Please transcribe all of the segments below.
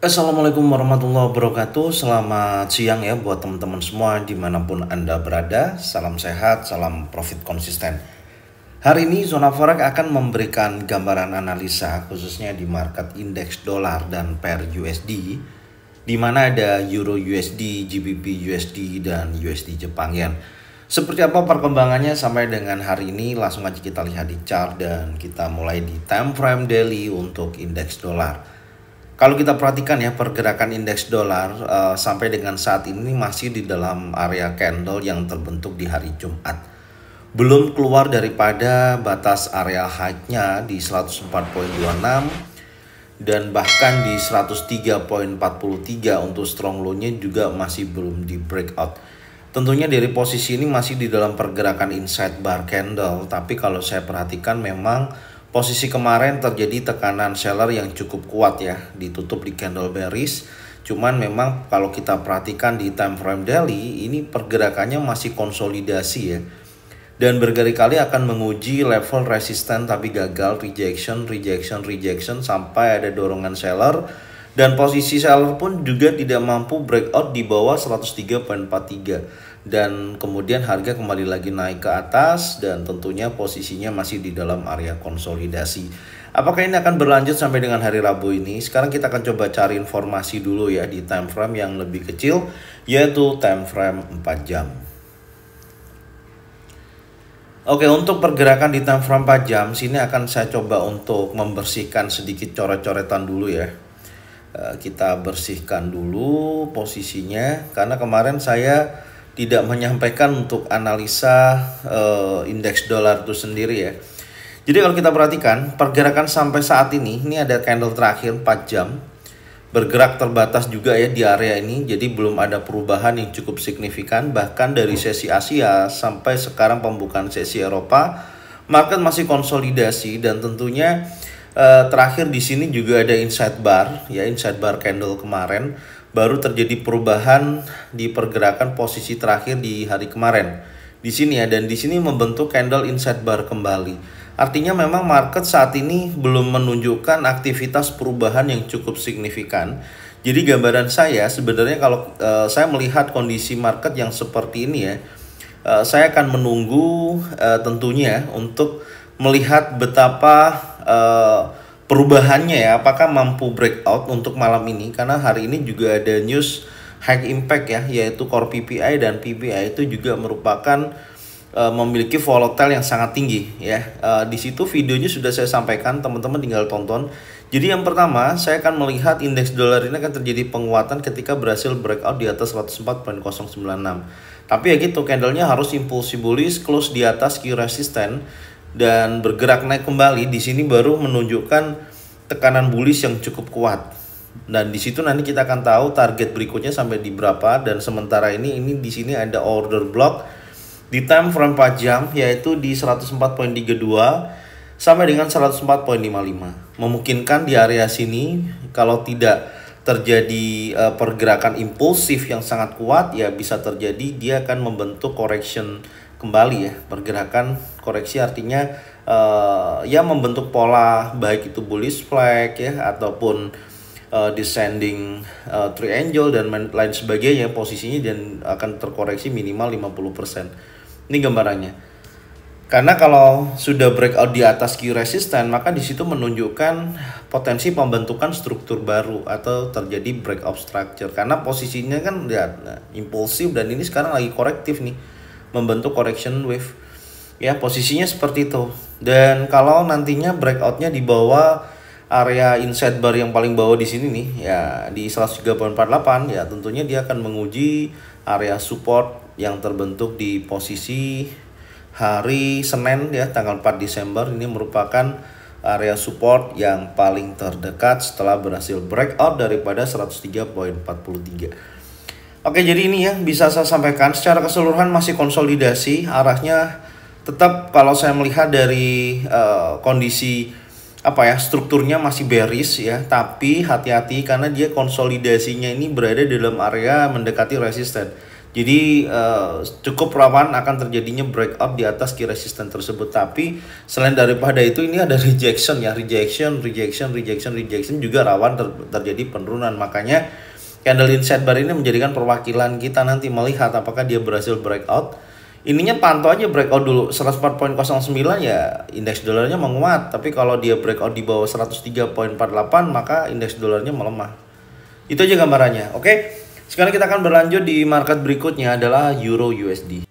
Assalamualaikum warahmatullahi wabarakatuh. Selamat siang ya buat teman-teman semua dimanapun Anda berada. Salam sehat, salam profit konsisten. Hari ini Zona Forex akan memberikan gambaran analisa khususnya di market indeks dolar dan pair USD, di mana ada Euro USD, GBP USD, dan USD Jepang Yen. Seperti apa perkembangannya sampai dengan hari ini, langsung aja kita lihat di chart dan kita mulai di time frame daily untuk indeks dolar. Kalau kita perhatikan ya, pergerakan indeks dolar sampai dengan saat ini masih di dalam area candle yang terbentuk di hari Jumat. Belum keluar daripada batas area high-nya di 104.26 dan bahkan di 103.43 untuk strong low-nya juga masih belum di breakout. Tentunya dari posisi ini masih di dalam pergerakan inside bar candle, tapi kalau saya perhatikan memang posisi kemarin terjadi tekanan seller yang cukup kuat ya, ditutup di candle bearish. Cuman memang kalau kita perhatikan di time frame daily, ini pergerakannya masih konsolidasi ya. Dan berkali-kali akan menguji level resisten tapi gagal, rejection sampai ada dorongan seller. Dan posisi seller pun juga tidak mampu breakout di bawah 103.43. Dan kemudian harga kembali lagi naik ke atas dan tentunya posisinya masih di dalam area konsolidasi. Apakah ini akan berlanjut sampai dengan hari Rabu ini? Sekarang kita akan coba cari informasi dulu ya di time frame yang lebih kecil, yaitu time frame 4 jam. Oke, untuk pergerakan di time frame 4 jam, sini akan saya coba untuk membersihkan sedikit coret-coretan dulu ya. Kita bersihkan dulu posisinya, karena kemarin saya tidak menyampaikan untuk analisa indeks dolar itu sendiri ya. Jadi kalau kita perhatikan pergerakan sampai saat ini ada candle terakhir 4 jam. Bergerak terbatas juga ya di area ini, jadi belum ada perubahan yang cukup signifikan. Bahkan dari sesi Asia sampai sekarang pembukaan sesi Eropa, market masih konsolidasi dan tentunya terakhir di sini juga ada inside bar ya, inside bar candle kemarin. Baru terjadi perubahan di pergerakan posisi terakhir di hari kemarin di sini ya, dan di sini membentuk candle inside bar kembali. Artinya memang market saat ini belum menunjukkan aktivitas perubahan yang cukup signifikan. Jadi gambaran saya sebenarnya kalau saya melihat kondisi market yang seperti ini ya, saya akan menunggu tentunya untuk melihat betapa perubahannya ya, apakah mampu breakout untuk malam ini, karena hari ini juga ada news high impact ya, yaitu core PPI dan PPI itu juga merupakan memiliki volatile yang sangat tinggi ya. Di situ videonya sudah saya sampaikan, teman-teman tinggal tonton. Jadi yang pertama saya akan melihat indeks dolar ini akan terjadi penguatan ketika berhasil breakout di atas 104.096. Tapi ya gitu, candlenya harus impulsif bullish, close di atas key resistance dan bergerak naik kembali. Di sini baru menunjukkan tekanan bullish yang cukup kuat. Dan di situ nanti kita akan tahu target berikutnya sampai di berapa. Dan sementara ini di sini ada order block di time frame 4 jam, yaitu di 104.32 sampai dengan 104.55. Memungkinkan di area sini kalau tidak terjadi pergerakan impulsif yang sangat kuat ya, bisa terjadi dia akan membentuk correction kembali ya. Pergerakan koreksi artinya ya membentuk pola baik itu bullish flag ya ataupun descending triangle dan lain sebagainya posisinya, dan akan terkoreksi minimal 50%. Ini gambarannya. Karena kalau sudah breakout di atas key resistance, maka di situ menunjukkan potensi pembentukan struktur baru atau terjadi breakout structure. Karena posisinya kan ya, impulsif dan ini sekarang lagi korektif nih, membentuk correction wave. Ya, posisinya seperti itu. Dan kalau nantinya breakoutnya di bawah area inside bar yang paling bawah di sini nih ya, di 103.48 ya, tentunya dia akan menguji area support yang terbentuk di posisi hari Senin ya, tanggal 4 Desember. Ini merupakan area support yang paling terdekat setelah berhasil breakout daripada 103.43. Oke, jadi ini ya bisa saya sampaikan secara keseluruhan masih konsolidasi. Arahnya tetap kalau saya melihat dari kondisi strukturnya masih bearish ya, tapi hati-hati karena dia konsolidasinya ini berada dalam area mendekati resisten. Jadi cukup rawan akan terjadinya breakout di atas key resistance tersebut. Tapi selain daripada itu, ini ada rejection ya, rejection juga rawan terjadi penurunan. Makanya candle inside bar ini menjadikan perwakilan kita nanti melihat apakah dia berhasil breakout. Ininya pantau aja breakout dulu 104.09 ya, indeks dolarnya menguat. Tapi kalau dia breakout di bawah 103.48 maka indeks dolarnya melemah. Itu aja gambarannya. Oke. Sekarang kita akan berlanjut di market berikutnya adalah Euro USD.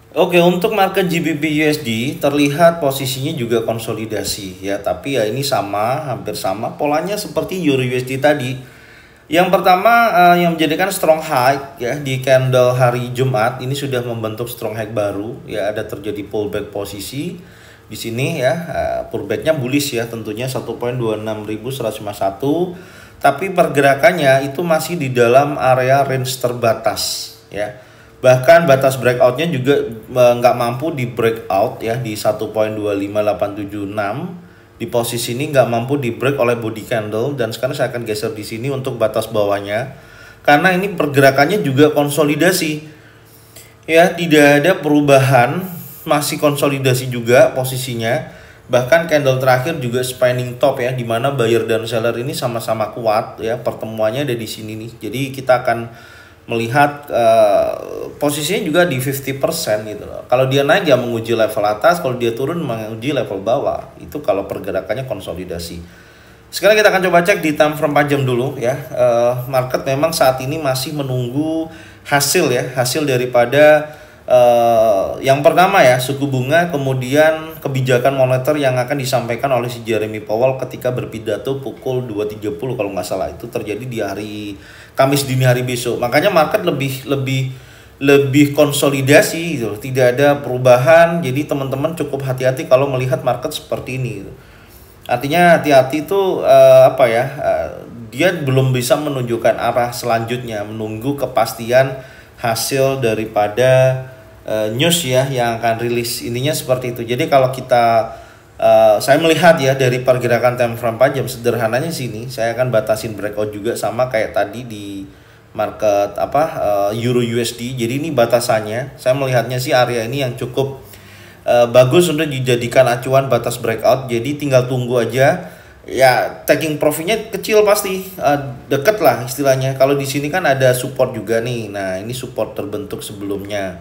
Oke, untuk market GBP USD terlihat posisinya juga konsolidasi ya, tapi ya ini sama, hampir sama polanya seperti Euro USD tadi. Yang pertama yang menjadikan strong high ya di candle hari Jumat ini sudah membentuk strong high baru ya, ada terjadi pullback posisi di sini ya, pullbacknya bullish ya tentunya 1.26151, tapi pergerakannya itu masih di dalam area range terbatas ya. Bahkan batas breakoutnya juga nggak mampu di breakout ya di 1.25876. Di posisi ini nggak mampu di break oleh body candle, dan sekarang saya akan geser di sini untuk batas bawahnya karena ini pergerakannya juga konsolidasi ya, tidak ada perubahan, masih konsolidasi juga posisinya. Bahkan candle terakhir juga spanning top ya, dimana buyer dan seller ini sama-sama kuat ya, pertemuannya ada di sini nih. Jadi kita akan melihat posisinya juga di 50% gitu loh. Kalau dia naik ya menguji level atas, kalau dia turun menguji level bawah. Itu kalau pergerakannya konsolidasi. Sekarang kita akan coba cek di time frame 4 jam dulu ya. Market memang saat ini masih menunggu hasil ya, hasil daripada yang pertama ya, suku bunga, kemudian kebijakan moneter yang akan disampaikan oleh si Jeremy Powell ketika berpidato pukul 2.30 kalau nggak salah. Itu terjadi di hari Kamis dini hari besok. Makanya market lebih konsolidasi gitu, tidak ada perubahan. Jadi teman-teman cukup hati-hati kalau melihat market seperti ini gitu. Artinya hati-hati itu dia belum bisa menunjukkan arah selanjutnya, menunggu kepastian hasil daripada news ya yang akan rilis, intinya seperti itu. Jadi kalau kita saya melihat ya dari pergerakan time frame 4 jam, sederhananya sini saya akan batasin breakout juga sama kayak tadi di market Euro USD. Jadi ini batasannya, saya melihatnya sih area ini yang cukup bagus untuk dijadikan acuan batas breakout. Jadi tinggal tunggu aja ya, taking profitnya kecil pasti, deket lah istilahnya. Kalau di sini kan ada support juga nih. Nah, ini support terbentuk sebelumnya.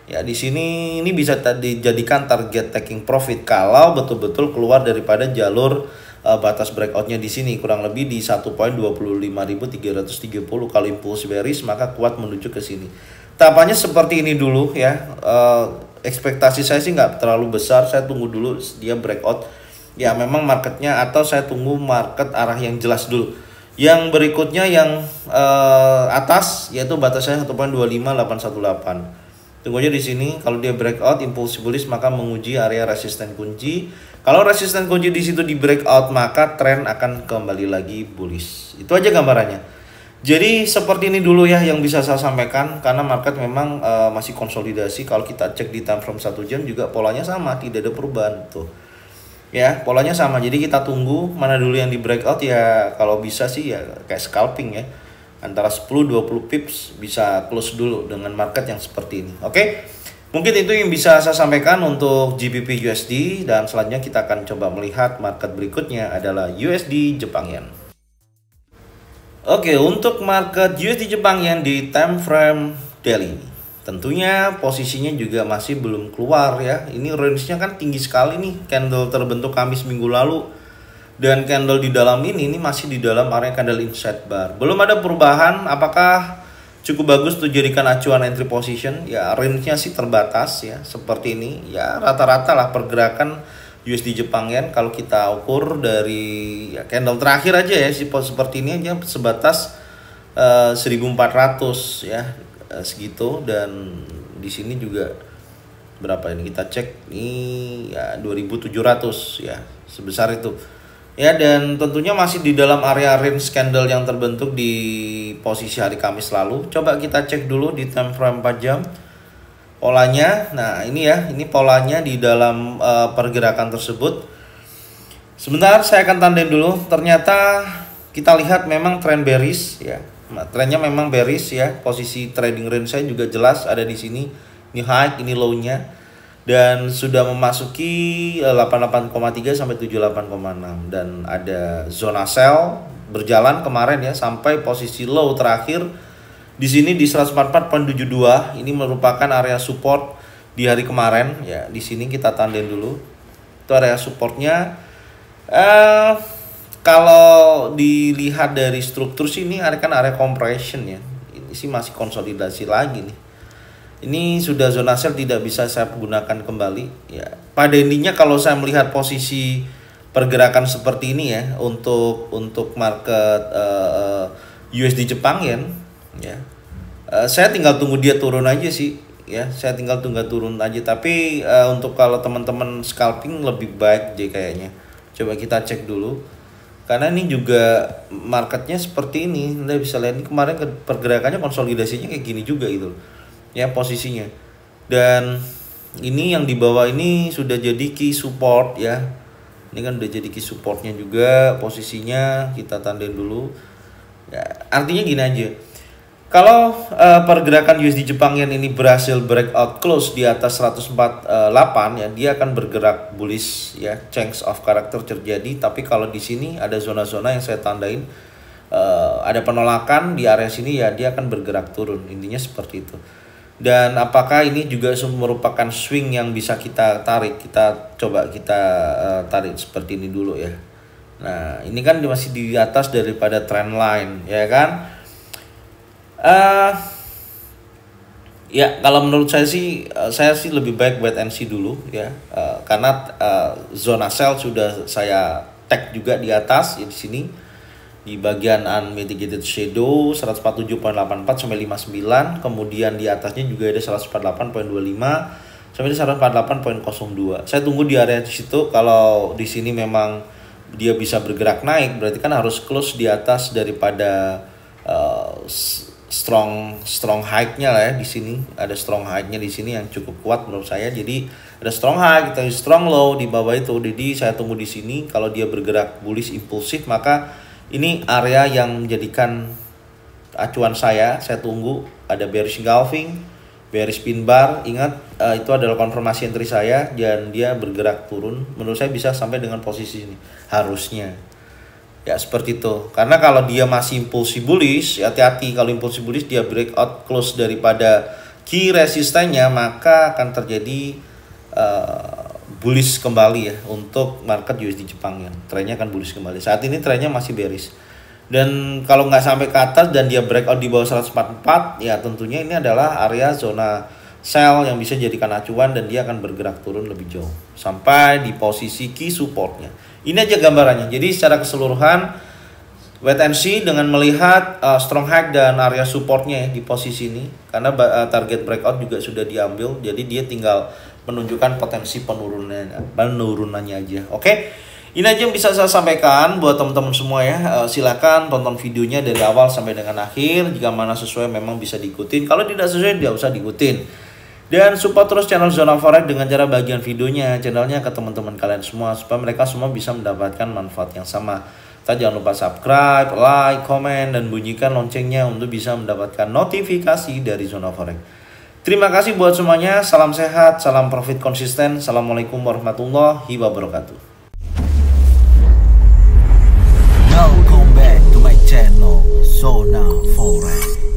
Ya di sini ini bisa dijadikan target taking profit kalau betul-betul keluar daripada jalur batas breakoutnya di sini, kurang lebih di 1.25330. Kalau impulse bearish maka kuat menuju ke sini. Tahapannya seperti ini dulu ya. Ekspektasi saya sih nggak terlalu besar, saya tunggu dulu dia breakout. Ya memang marketnya, atau saya tunggu market arah yang jelas dulu. Yang berikutnya yang atas yaitu batasnya 1.25818. Tunggu aja di sini. Kalau dia breakout impulse bullish maka menguji area resisten kunci. Kalau resisten kunci di situ di breakout maka tren akan kembali lagi bullish. Itu aja gambarannya. Jadi seperti ini dulu ya yang bisa saya sampaikan, karena market memang masih konsolidasi. Kalau kita cek di time frame 1 jam juga polanya sama, tidak ada perubahan tuh. Ya, polanya sama. Jadi kita tunggu mana dulu yang di breakout ya, kalau bisa sih ya kayak scalping ya. Antara 10-20 pips bisa close dulu dengan market yang seperti ini. Oke. Mungkin itu yang bisa saya sampaikan untuk GBP USD, dan selanjutnya kita akan coba melihat market berikutnya adalah USD Jepang Yen. Oke, untuk market USD Jepang Yen di time frame daily, tentunya posisinya juga masih belum keluar ya. Ini range-nya kan tinggi sekali nih, candle terbentuk Kamis minggu lalu. Dan candle di dalam ini masih di dalam area candle inside bar. Belum ada perubahan. Apakah cukup bagus untuk jadikan acuan entry position? Ya range-nya sih terbatas ya, seperti ini. Ya rata-rata lah pergerakan USD Jepang Yen. Kalau kita ukur dari ya, candle terakhir aja ya, seperti ini aja sebatas 1400 ya, segitu. Dan di sini juga berapa ini, kita cek ini ya 2700 ya, sebesar itu. Ya, dan tentunya masih di dalam area range candle yang terbentuk di posisi hari Kamis lalu. Coba kita cek dulu di time frame 4 jam polanya. Nah ini ya, ini polanya di dalam pergerakan tersebut. Sebentar saya akan tandain dulu. Ternyata kita lihat memang tren bearish ya. Trennya memang bearish ya. Posisi trading range saya juga jelas ada di sini. Ini high, ini low-nya. Dan sudah memasuki 88,3 sampai 78,6, dan ada zona sell berjalan kemarin ya sampai posisi low terakhir di sini di 144.72. Ini merupakan area support di hari kemarin ya. Di sini kita tandain dulu. Itu area supportnya. Kalau dilihat dari struktur sih ini kan area compression ya. Ini sih masih konsolidasi lagi nih. Ini sudah zona sell, tidak bisa saya gunakan kembali ya. Pada intinya kalau saya melihat posisi pergerakan seperti ini ya untuk market USD Jepang Yen ya. Saya tinggal tunggu dia turun aja sih ya. Saya tinggal tunggu turun aja, tapi untuk kalau teman-teman scalping lebih baik deh kayaknya. Coba kita cek dulu. Karena ini juga marketnya seperti ini. Anda bisa lihat ini kemarin pergerakannya konsolidasinya kayak gini juga gitu ya posisinya. Dan ini yang di bawah ini sudah jadi key support ya. Ini kan udah jadi key supportnya juga posisinya. Kita tandain dulu ya, artinya gini aja. Kalau pergerakan USD Jepang Yen ini berhasil breakout close di atas 148 ya, dia akan bergerak bullish ya, change of character terjadi. Tapi kalau di sini ada zona-zona yang saya tandain, ada penolakan di area sini ya, dia akan bergerak turun. Intinya seperti itu. Dan apakah ini juga merupakan swing yang bisa kita tarik? Kita coba tarik seperti ini dulu ya. Nah, ini kan masih di atas daripada trend line ya kan. Ya kalau menurut saya sih lebih baik wait and see dulu ya. Karena zona sell sudah saya tag juga di atas ya, di sini di bagian unmitigated shadow 147.84 sampai 59, kemudian di atasnya juga ada 148.25 sampai 148.02. Saya tunggu di area di situ. Kalau di sini memang dia bisa bergerak naik, berarti kan harus close di atas daripada strong high-nya lah ya. Di sini ada strong high-nya di sini yang cukup kuat menurut saya. Jadi ada strong high, kita strong low di bawah itu. Jadi saya tunggu di sini. Kalau dia bergerak bullish impulsif, maka ini area yang menjadikan acuan saya tunggu. Ada bearish engulfing, bearish pin bar. Ingat itu adalah konfirmasi entry saya, dan dia bergerak turun. Menurut saya bisa sampai dengan posisi ini harusnya ya, seperti itu. Karena kalau dia masih impulsif bullish, hati-hati. Kalau impulsif bullish dia breakout close daripada key resistennya, maka akan terjadi bullish kembali ya untuk market USD Jepang Yen. Trennya akan bullish kembali. Saat ini trennya masih bearish. Dan kalau nggak sampai ke atas dan dia breakout di bawah 144, ya tentunya ini adalah area zona sell yang bisa jadikan acuan, dan dia akan bergerak turun lebih jauh sampai di posisi key supportnya. Ini aja gambarannya. Jadi secara keseluruhan wait and see dengan melihat strong high dan area supportnya ya, di posisi ini. Karena target breakout juga sudah diambil, jadi dia tinggal menunjukkan potensi penurunannya aja. Oke, ini aja yang bisa saya sampaikan buat teman-teman semua ya. Silakan tonton videonya dari awal sampai dengan akhir. Jika mana sesuai memang bisa diikutin, kalau tidak sesuai tidak usah diikutin. Dan support terus channel Zona Forex dengan cara bagian videonya, channelnya ke teman-teman kalian semua, supaya mereka semua bisa mendapatkan manfaat yang sama. Jangan lupa subscribe, like, komen, dan bunyikan loncengnya untuk bisa mendapatkan notifikasi dari Zona Forex. Terima kasih buat semuanya. Salam sehat, salam profit konsisten. Assalamualaikum warahmatullahi wabarakatuh. Welcome back to my channel Zona Forex.